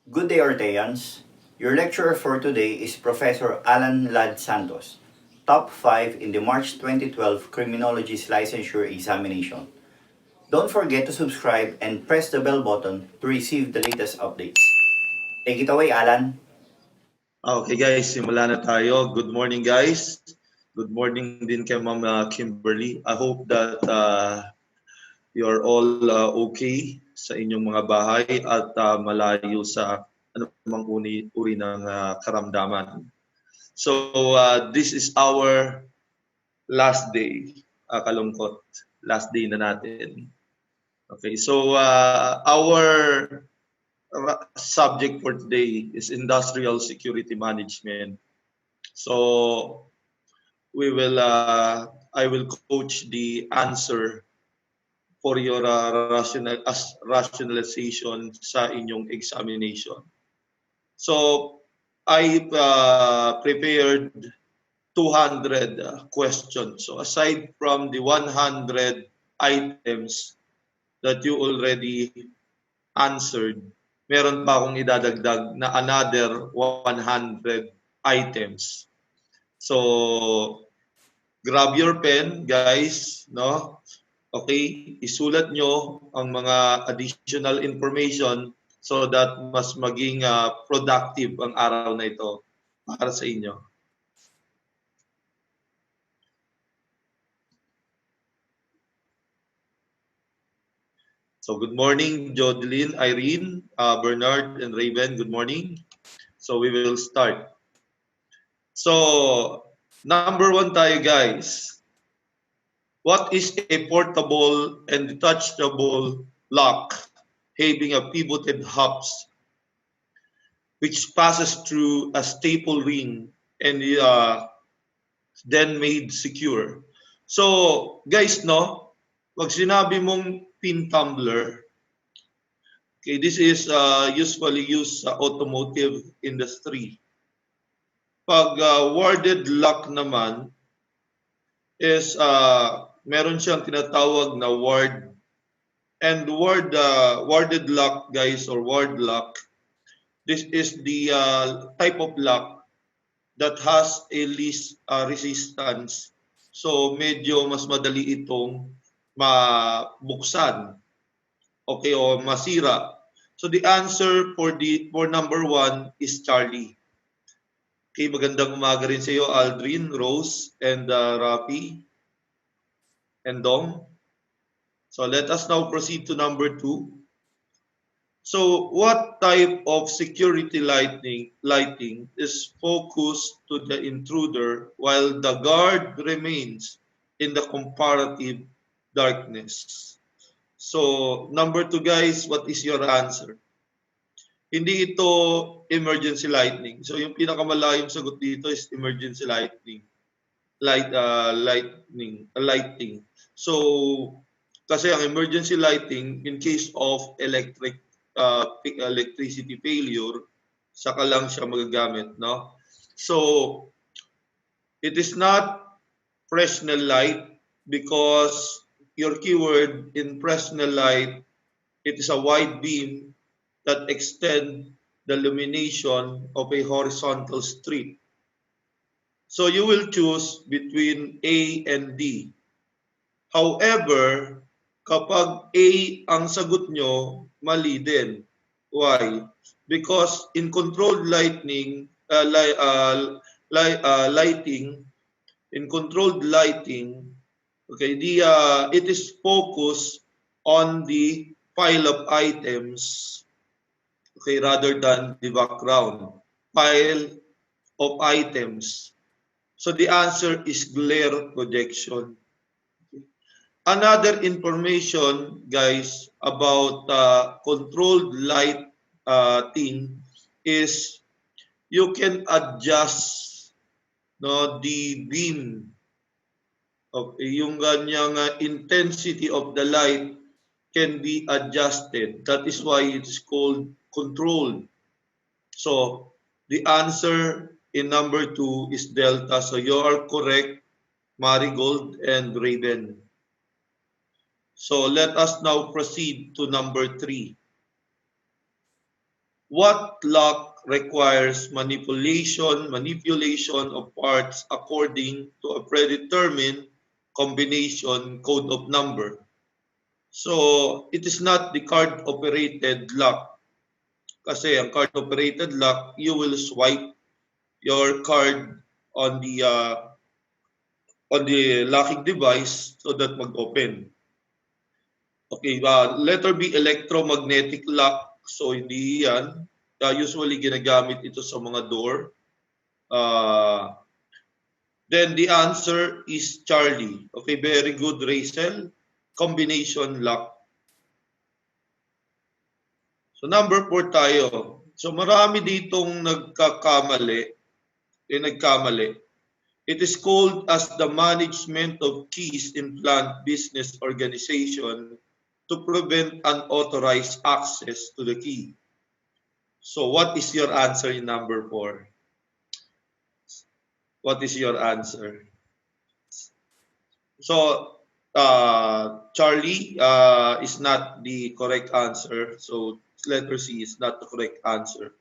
Good day, Orteans. Your lecturer for today is Professor Allan Santos, top 5 in the March 2012 Criminology's licensure examination. Don't forget to subscribe and press the bell button to receive the latest updates. Take it away, Allan. Okay guys, simula na tayo. Good morning guys. Good morning din kay Ma'am Kimberly. I hope that you're all okay sa inyong mga bahay at malayo sa anumang uri ng karamdaman. So this is our last day. Kalungkot. Last day na natin. Okay, so our subject for today is industrial security management. So I will coach the answer for your rationalization sa inyong examination. So I prepared 200 questions. So aside from the 100 items that you already answered, meron pa akong idadagdag na another 100 items. So grab your pen, guys, no? Okay, isulat nyo ang mga additional information so that mas maging productive ang araw na ito para sa inyo. So good morning, Jodeline, Irene, Bernard, and Raven. Good morning. So we will start. So number 1 tayo, guys. What is a portable and detachable lock having a pivoted hasp which passes through a staple ring and then made secure? So, guys, no, pag sinabi mong pin tumbler, okay, this is usually used sa automotive industry. Pag warded lock naman is meron siyang tinatawag na ward. And warded lock, guys, or ward lock, this is the type of lock that has a least resistance. So medyo mas madali itong mabuksan, okay, o masira. So the answer for number 1 is Charlie. Okay, magandang umaga rin sa iyo, Aldrin, Rose, and Rafi, and Dom. So let us now proceed to number 2. So what type of security lighting is focused to the intruder while the guard remains in the comparative darkness? So number 2, guys, what is your answer? Hindi ito emergency lighting. So yung pinakamalayong sagot dito is emergency lighting. Lighting. So kasi ang emergency lighting in case of electricity failure, saka lang siya magagamit, no? So it is not fresnel light because your keyword in fresnel light, it is a wide beam that extend the illumination of a horizontal strip. So you will choose between A and D. However, kapag A ang sagot nyo, mali din. Why? Because in controlled lighting, in controlled lighting, okay, it is focused on the pile of items, okay, rather than the background pile of items. So the answer is glare projection. Another information, guys, about controlled lighting is you can adjust, no, the beam of yung ganyang intensity of the light can be adjusted. That is why it's called controlled. So the answer in number 2 is delta. So you are correct, Marigold and Raven. So let us now proceed to number 3. What lock requires manipulation of parts according to a predetermined combination code of number? So, it is not the card-operated lock. Kasi ang card-operated lock, you will swipe your card on the locking device so that mag-open. Okay, letter B, electromagnetic lock. So, hindi yan. Usually, ginagamit ito sa mga door. Then, the answer is Charlie. Okay, very good, Rachel. Combination lock. So, number 4 tayo. So, marami ditong nagkamali. It is called as the management of keys in plant business organization to prevent unauthorized access to the key. So what is your answer in number 4? What is your answer? So Charlie is not the correct answer. So letter C is not the correct answer.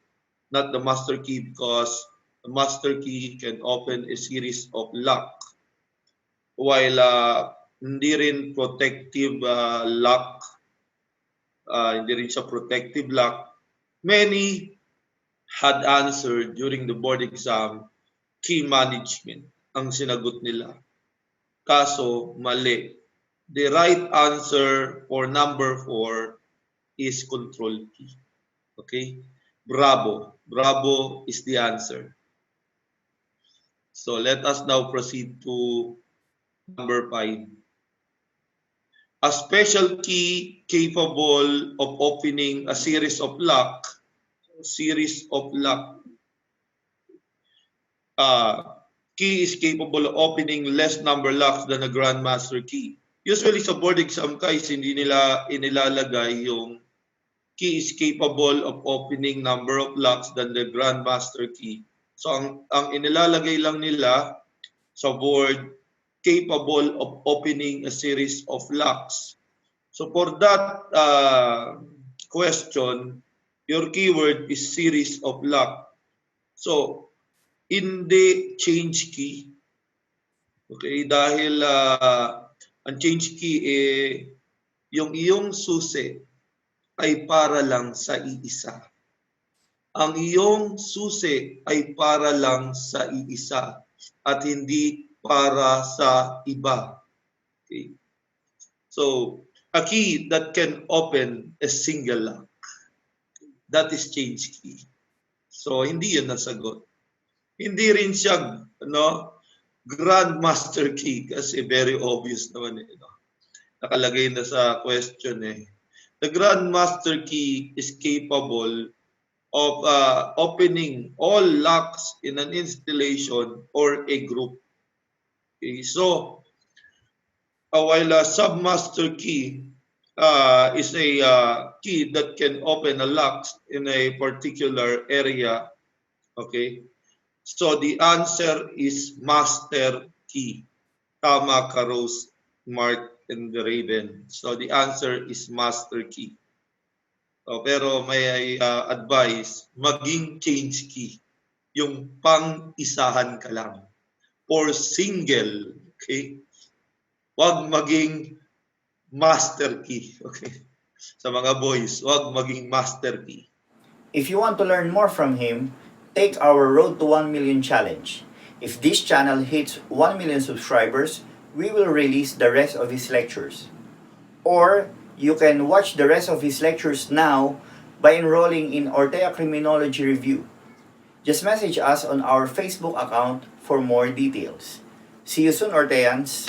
Not the master key, because the master key can open a series of lock, while hindi rin protective lock, hindi rin siya protective lock. Many had answered during the board exam, key management ang sinagot nila. Kaso, mali. The right answer for number 4 is control key. Okay? Bravo. Bravo is the answer. So let us now proceed to number 5. A special key capable of opening a series of lock. Key is capable of opening less number locks than a grandmaster key. Usually sa board exam guys, hindi nila inilalagay yung key is capable of opening number of locks than the grandmaster key. So ang inilalagay lang nila sa board, capable of opening a series of locks. So for that question, your keyword is series of lock. So hindi change key. Okay, dahil ang change key yung iyong susi ay para lang sa iisa. Ang iyong susi ay para lang sa iisa at hindi para sa iba. Okay. So, a key that can open a single lock. That is change key. So, hindi yun nasagot. Hindi rin siya grandmaster key kasi very obvious naman nakalagay na sa question The grandmaster key is capable of opening all locks in an installation or a group. Okay, so while a submaster key is a key that can open a lock in a particular area, okay? So the answer is master key. Tama ka, Rose, Mark, and the Raven. So the answer is master key. Pero may advice, maging change key. Yung pang-isahan ka lang. Or single. Okay? Huwag maging master key. Okay? Sa mga boys, huwag maging master key. If you want to learn more from him, take our Road to 1 Million challenge. If this channel hits 1 million subscribers, we will release the rest of his lectures. Or you can watch the rest of his lectures now by enrolling in Ortea Criminology Review. Just message us on our Facebook account for more details. See you soon, Orteans!